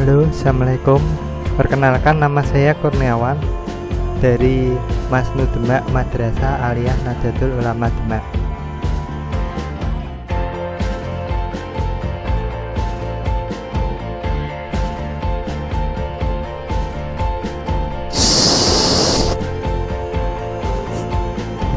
Halo, assalamualaikum. Perkenalkan, nama saya Kurniawan dari Masnu Demak Madrasah Aliyah Nahdlatul Ulama Demak.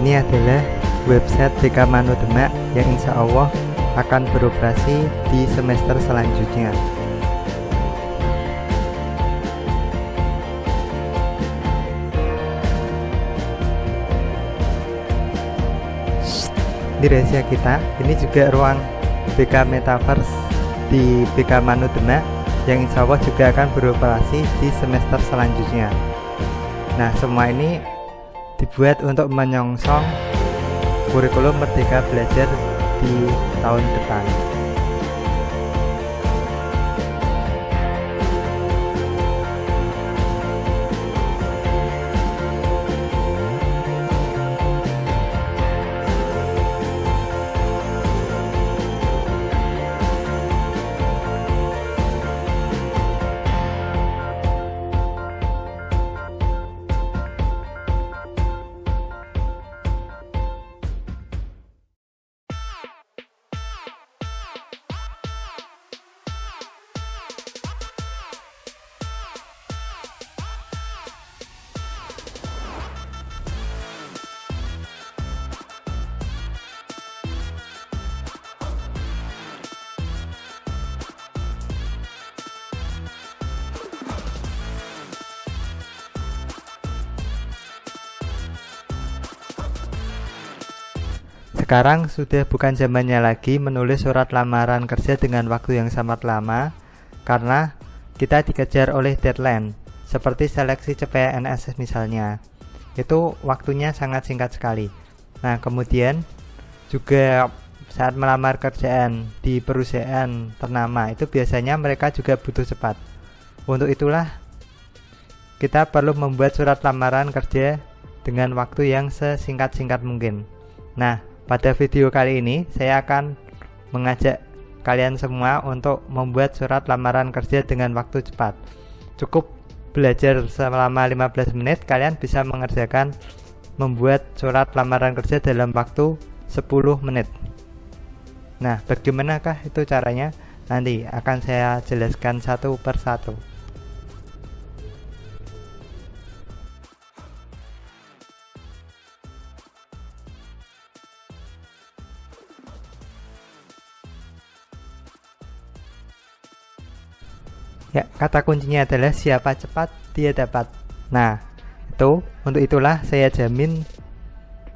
Ini adalah website BK Manu Demak yang insya Allah akan beroperasi di semester selanjutnya. Ini rahasia kita. Ini juga ruang BK Metaverse di BK Manu Demak yang insya Allah juga akan beroperasi di semester selanjutnya. Nah, semua ini dibuat untuk menyongsong kurikulum Merdeka Belajar di tahun depan. Sekarang sudah bukan zamannya lagi menulis surat lamaran kerja dengan waktu yang sangat lama, karena kita dikejar oleh deadline, seperti seleksi CPNS misalnya. Itu waktunya sangat singkat sekali. Nah, kemudian juga saat melamar kerjaan di perusahaan ternama, itu biasanya mereka juga butuh cepat. Untuk itulah kita perlu membuat surat lamaran kerja dengan waktu yang sesingkat-singkat mungkin. Nah, pada video kali ini saya akan mengajak kalian semua untuk membuat surat lamaran kerja dengan waktu cepat. Cukup belajar selama 15 menit, kalian bisa mengerjakan membuat surat lamaran kerja dalam waktu 10 menit. Nah, bagaimanakah itu caranya? Nanti akan saya jelaskan satu persatu. Ya, kata kuncinya adalah siapa cepat dia dapat. Nah, untuk itulah saya jamin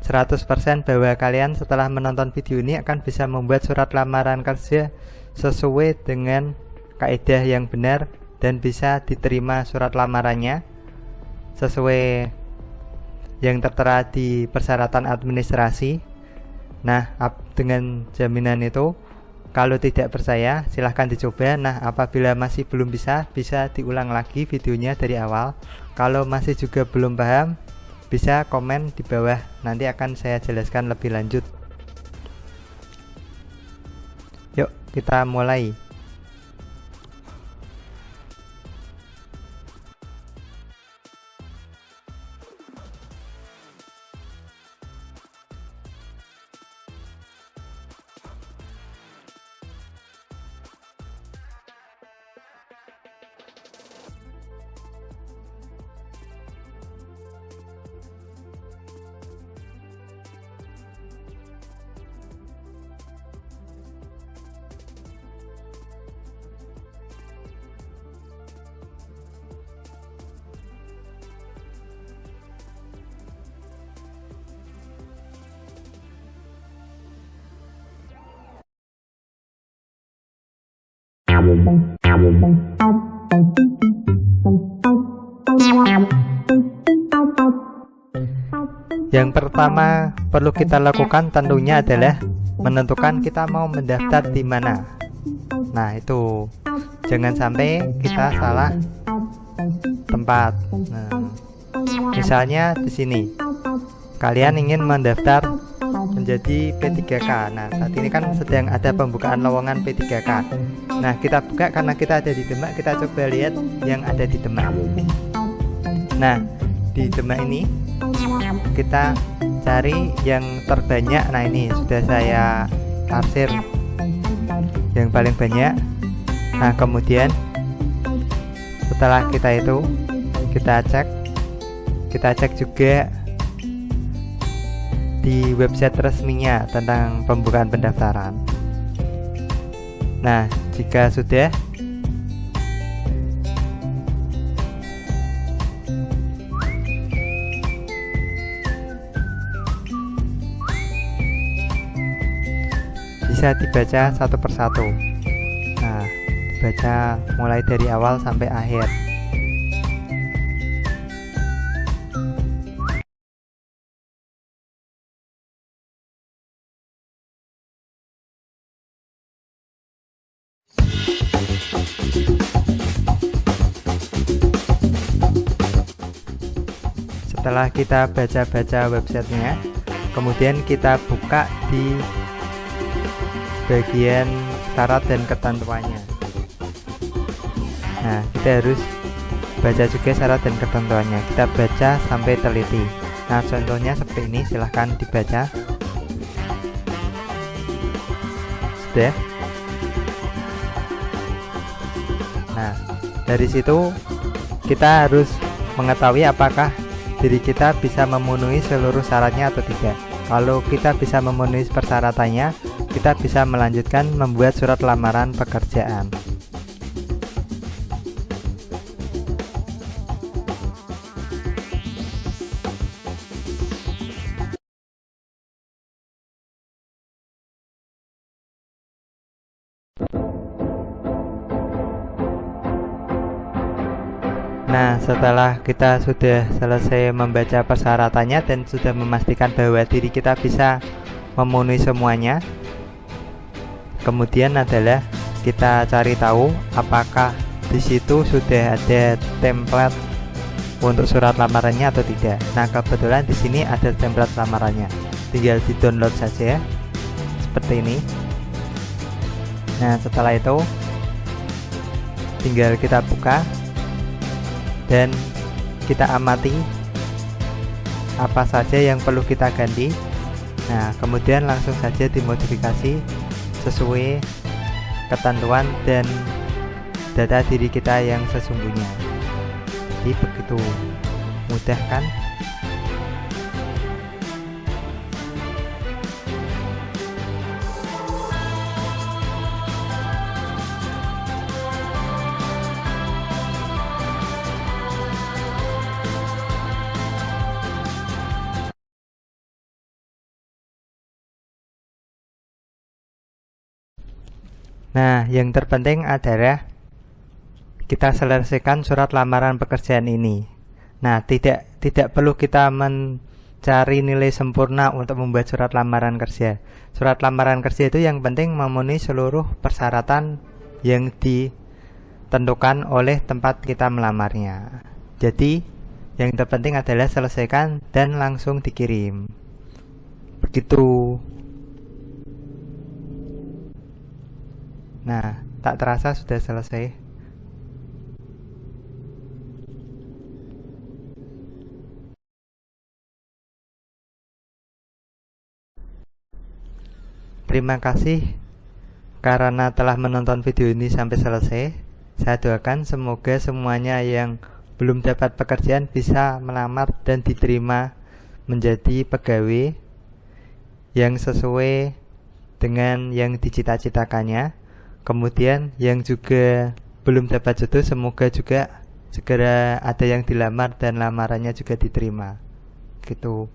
100% bahwa kalian setelah menonton video ini akan bisa membuat surat lamaran kerja sesuai dengan kaidah yang benar dan bisa diterima surat lamarannya sesuai yang tertera di persyaratan administrasi. Nah, dengan jaminan itu, kalau tidak percaya silahkan dicoba. Nah, apabila masih belum bisa diulang lagi videonya dari awal. Kalau masih juga belum paham, bisa komen di bawah, nanti akan saya jelaskan lebih lanjut. Yuk kita mulai. Yang pertama perlu kita lakukan tentunya adalah menentukan kita mau mendaftar di mana. Nah, itu jangan sampai kita salah tempat. Nah, misalnya di sini kalian ingin mendaftar menjadi P3K. Nah, saat ini kan sedang ada pembukaan lowongan P3K. Nah, kita buka karena kita ada di Demak, kita coba lihat yang ada di Demak. Nah, di Demak ini kita cari yang terbanyak. Nah, ini sudah saya arsir yang paling banyak. Nah, kemudian setelah kita cek juga di website resminya tentang pembukaan pendaftaran. Nah, jika sudah, bisa dibaca satu persatu. Nah, dibaca mulai dari awal sampai akhir. Setelah kita baca-baca websitenya, kemudian kita buka di bagian syarat dan ketentuannya. Nah, kita harus baca juga syarat dan ketentuannya. Kita baca sampai teliti. Nah, contohnya seperti ini, silahkan dibaca. Sudah. Nah, dari situ kita harus mengetahui apakah diri kita bisa memenuhi seluruh syaratnya atau tidak. Kalau kita bisa memenuhi persyaratannya, kita bisa melanjutkan membuat surat lamaran pekerjaan. Nah, setelah kita sudah selesai membaca persyaratannya dan sudah memastikan bahwa diri kita bisa memenuhi semuanya, kemudian adalah kita cari tahu apakah di situ sudah ada template untuk surat lamarannya atau tidak. Nah, kebetulan di sini ada template lamarannya, tinggal di-download saja seperti ini. Nah, setelah itu tinggal kita buka dan kita amati apa saja yang perlu kita ganti. Nah, kemudian langsung saja dimodifikasi sesuai ketentuan dan data diri kita yang sesungguhnya. Jadi begitu mudah kan? Nah, yang terpenting adalah kita selesaikan surat lamaran pekerjaan ini. Nah, tidak perlu kita mencari nilai sempurna untuk membuat surat lamaran kerja. Surat lamaran kerja itu yang penting memenuhi seluruh persyaratan yang ditentukan oleh tempat kita melamarnya. Jadi, yang terpenting adalah selesaikan dan langsung dikirim. Begitu. Nah, tak terasa sudah selesai. Terima kasih karena telah menonton video ini sampai selesai. Saya doakan semoga semuanya yang belum dapat pekerjaan bisa melamar dan diterima menjadi pegawai yang sesuai dengan yang dicita-citakannya. Kemudian yang juga belum dapat jodoh, semoga juga segera ada yang dilamar dan lamarannya juga diterima. Gitu.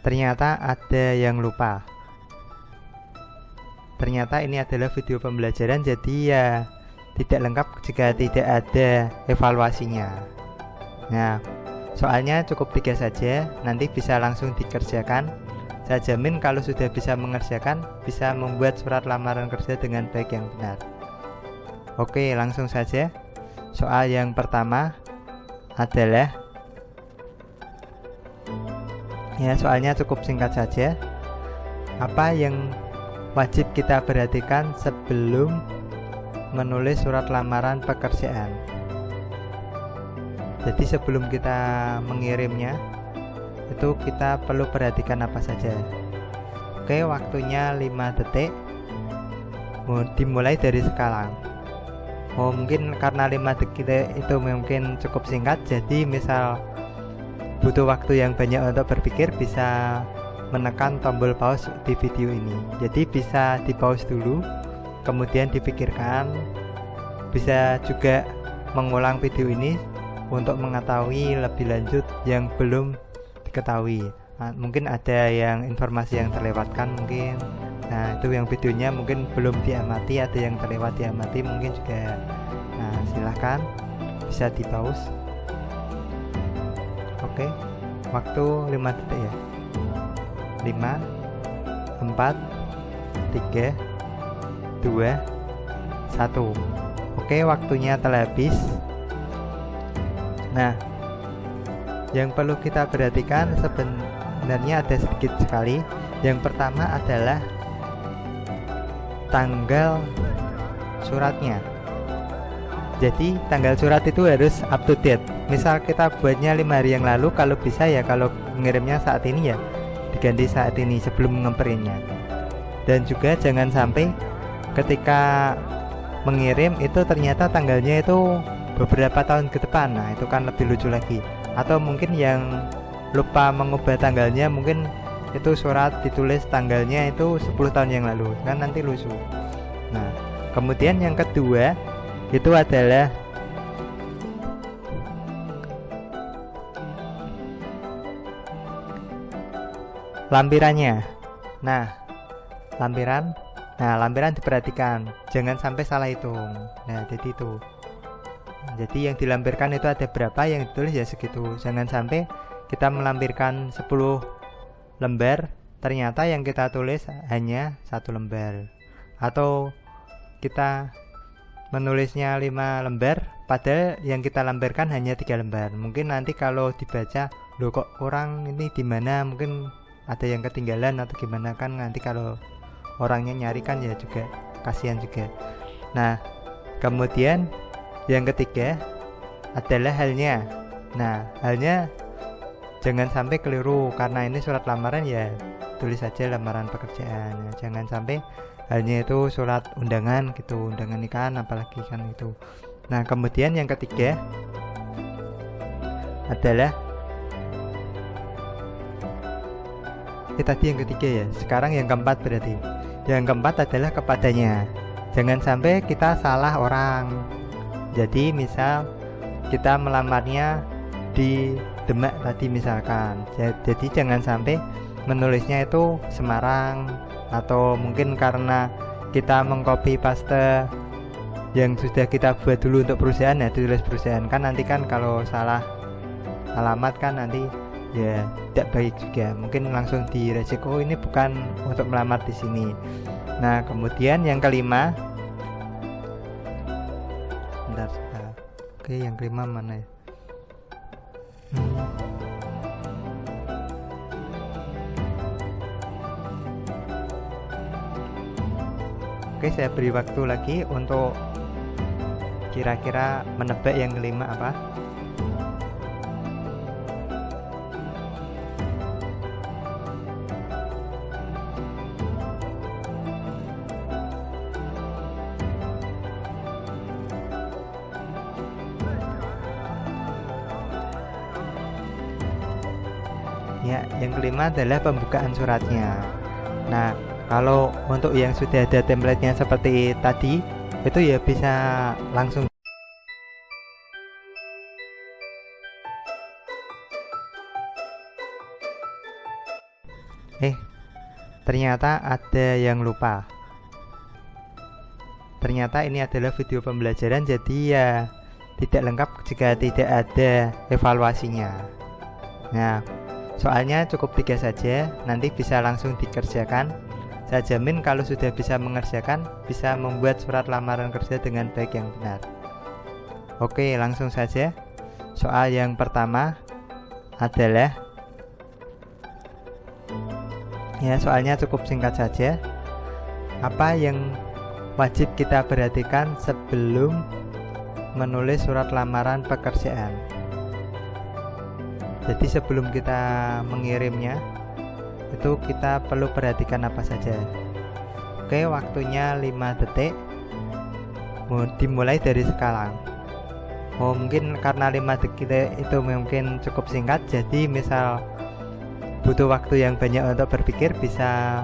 Ternyata ada yang lupa. Ternyata ini adalah video pembelajaran, jadi ya tidak lengkap jika tidak ada evaluasinya. Nah, Soalnya cukup 3 saja, nanti bisa langsung dikerjakan. Saya jamin kalau sudah bisa mengerjakan, bisa membuat surat lamaran kerja dengan baik yang benar. Oke, langsung saja. Soal yang pertama adalah, ya soalnya cukup singkat saja. Apa yang wajib kita perhatikan sebelum menulis surat lamaran pekerjaan? Jadi sebelum kita mengirimnya, itu kita perlu perhatikan apa saja. Oke, waktunya 5 detik. Dimulai dari sekarang. Mungkin karena 5 detik itu mungkin cukup singkat, jadi misal butuh waktu yang banyak untuk berpikir, bisa menekan tombol pause di video ini. Jadi bisa di pause dulu, kemudian dipikirkan. Bisa juga mengulang video ini untuk mengetahui lebih lanjut yang belum diketahui. Mungkin ada yang informasi yang terlewatkan mungkin. Nah, itu yang videonya mungkin belum diamati, ada yang terlewat diamati mungkin juga. Nah, silahkan bisa di pause. Oke, waktu 5 detik ya. 5 4 3 2 1. Oke, waktunya telah habis. Nah, yang perlu kita perhatikan sebenarnya ada sedikit sekali. Yang pertama adalah tanggal suratnya. Jadi tanggal surat itu harus up to date. Misal kita buatnya 5 hari yang lalu, kalau bisa ya, kalau mengirimnya saat ini ya diganti saat ini sebelum ngeprintnya. Dan juga jangan sampai ketika mengirim itu ternyata tanggalnya itu beberapa tahun ke depan. Nah, itu kan lebih lucu lagi. Atau mungkin yang lupa mengubah tanggalnya, mungkin itu surat ditulis tanggalnya itu 10 tahun yang lalu, kan nanti lucu. Nah, kemudian yang kedua itu adalah lampirannya. Nah, lampiran diperhatikan, jangan sampai salah hitung. Nah, jadi itu. Jadi yang dilampirkan itu ada berapa, yang ditulis ya segitu. Jangan sampai kita melampirkan 10 lembar, ternyata yang kita tulis hanya 1 lembar. Atau kita menulisnya 5 lembar, padahal yang kita lampirkan hanya 3 lembar. Mungkin nanti kalau dibaca, loh kok kurang ini di mana, mungkin ada yang ketinggalan atau gimana, kan nanti kalau orangnya nyari kan ya juga kasihan juga. Nah, kemudian yang ketiga adalah halnya. Nah, halnya jangan sampai keliru, karena ini surat lamaran ya tulis saja lamaran pekerjaan. Nah, jangan sampai halnya itu surat undangan gitu, undangan nikahan apalagi kan itu. Nah, kemudian yang ketiga adalah tadi yang ketiga ya. Sekarang yang keempat berarti. Yang keempat adalah kepadanya. Jangan sampai kita salah orang. Jadi misal kita melamarnya di Demak tadi misalkan, jadi jangan sampai menulisnya itu Semarang, atau mungkin karena kita mengcopy paste yang sudah kita buat dulu untuk perusahaan ya ditulis perusahaan, kan nanti kan kalau salah alamat kan nanti ya tidak baik juga, mungkin langsung di reject, oh ini bukan untuk melamar di sini. Nah, kemudian yang kelima, bentar, oke, yang kelima mana ya? Oke, saya beri waktu lagi untuk kira-kira menebak yang kelima apa. Ya, yang kelima adalah pembukaan suratnya. Nah, kalau untuk yang sudah ada template-nya seperti tadi, itu ya bisa langsung. Ternyata ada yang lupa. Ternyata ini adalah video pembelajaran, jadi ya tidak lengkap jika tidak ada evaluasinya. Nah, soalnya cukup 3 saja, nanti bisa langsung dikerjakan. Saya jamin kalau sudah bisa mengerjakan, bisa membuat surat lamaran kerja dengan baik yang benar. Oke, langsung saja. Soal yang pertama adalah, ya soalnya cukup singkat saja. Apa yang wajib kita perhatikan sebelum menulis surat lamaran pekerjaan? Jadi sebelum kita mengirimnya, itu kita perlu perhatikan apa saja. Oke, waktunya 5 detik. Dimulai dari sekarang. Mungkin karena 5 detik itu mungkin cukup singkat, jadi misal butuh waktu yang banyak untuk berpikir, bisa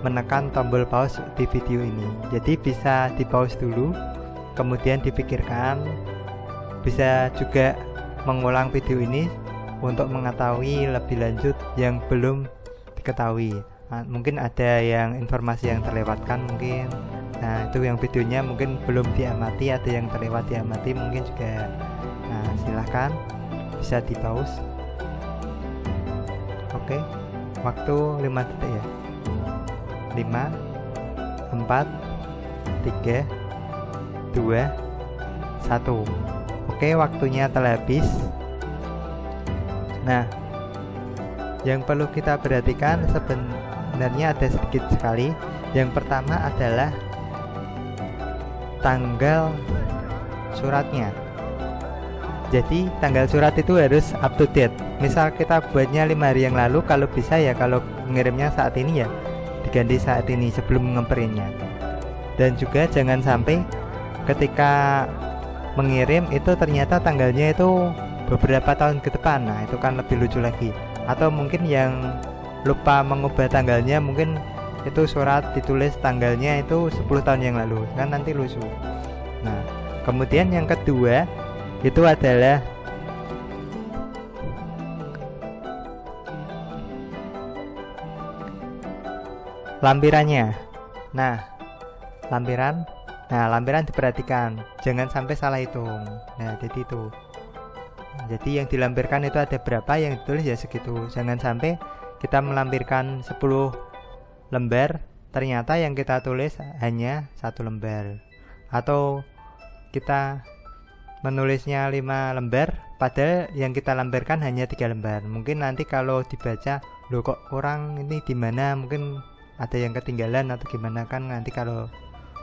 menekan tombol pause di video ini. Jadi bisa di pause dulu, kemudian dipikirkan. Bisa juga mengulang video ini untuk mengetahui lebih lanjut yang belum diketahui. Mungkin ada yang informasi yang terlewatkan mungkin. Nah, itu yang videonya mungkin belum diamati, ada yang terlewat diamati mungkin juga. Nah, silahkan bisa di pause. Oke, waktu 5 detik ya. 5, 4, 3, 2, 1. Oke, waktunya telah habis. Nah, yang perlu kita perhatikan sebenarnya ada sedikit sekali. Yang pertama adalah tanggal suratnya. Jadi tanggal surat itu harus up to date. Misal kita buatnya 5 hari yang lalu, kalau bisa ya, kalau mengirimnya saat ini ya diganti saat ini sebelum ngeprintnya. Dan juga jangan sampai ketika mengirim itu ternyata tanggalnya itu beberapa tahun ke depan. Nah, itu kan lebih lucu lagi. Atau mungkin yang lupa mengubah tanggalnya, mungkin itu surat ditulis tanggalnya itu 10 tahun yang lalu, kan nanti lucu. Nah, kemudian yang kedua itu adalah lampirannya. Nah, lampiran diperhatikan, jangan sampai salah hitung. Nah, jadi itu. Jadi yang dilampirkan itu ada berapa, yang ditulis ya segitu. Jangan sampai kita melampirkan 10 lembar, ternyata yang kita tulis hanya 1 lembar. Atau kita menulisnya 5 lembar, padahal yang kita lampirkan hanya 3 lembar. Mungkin nanti kalau dibaca, loh kok orang ini di mana, mungkin ada yang ketinggalan atau gimana, kan nanti kalau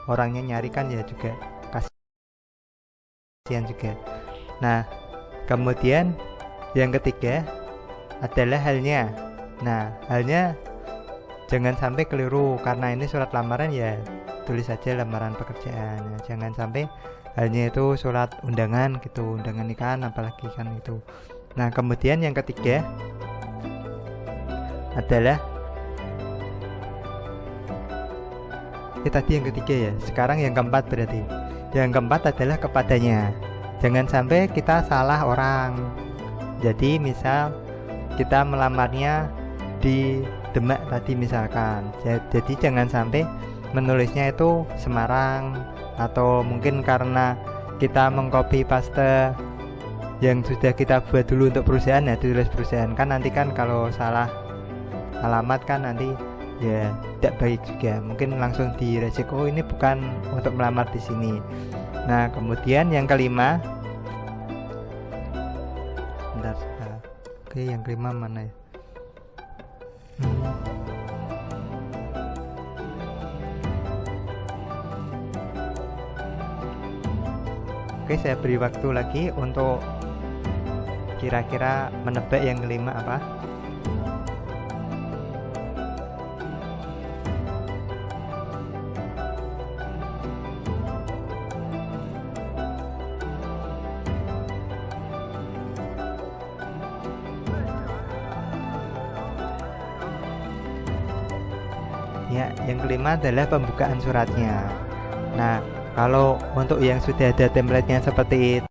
orangnya nyari kan ya juga kasihan juga. Nah, kemudian yang ketiga adalah halnya. Nah, halnya jangan sampai keliru, karena ini surat lamaran ya tulis saja lamaran pekerjaan. Nah, jangan sampai halnya itu surat undangan gitu, undangan nikahan apalagi kan itu. Nah, kemudian yang ketiga adalah tadi yang ketiga ya. Sekarang yang keempat berarti. Yang keempat adalah kepadanya. Jangan sampai kita salah orang. Jadi misal kita melamarnya di Demak tadi misalkan. Jadi jangan sampai menulisnya itu Semarang, atau mungkin karena kita mengcopy paste yang sudah kita buat dulu untuk perusahaan ya ditulis perusahaan, kan nanti kan kalau salah alamat kan nanti ya tidak baik juga, mungkin langsung di reject, oh ini bukan untuk melamar di sini. Nah, kemudian yang kelima, bentar, oke, yang kelima mana ya? Oke, saya beri waktu lagi untuk kira-kira menebak yang kelima apa. Ya, yang kelima adalah pembukaan suratnya. Nah, kalau untuk yang sudah ada template-nya seperti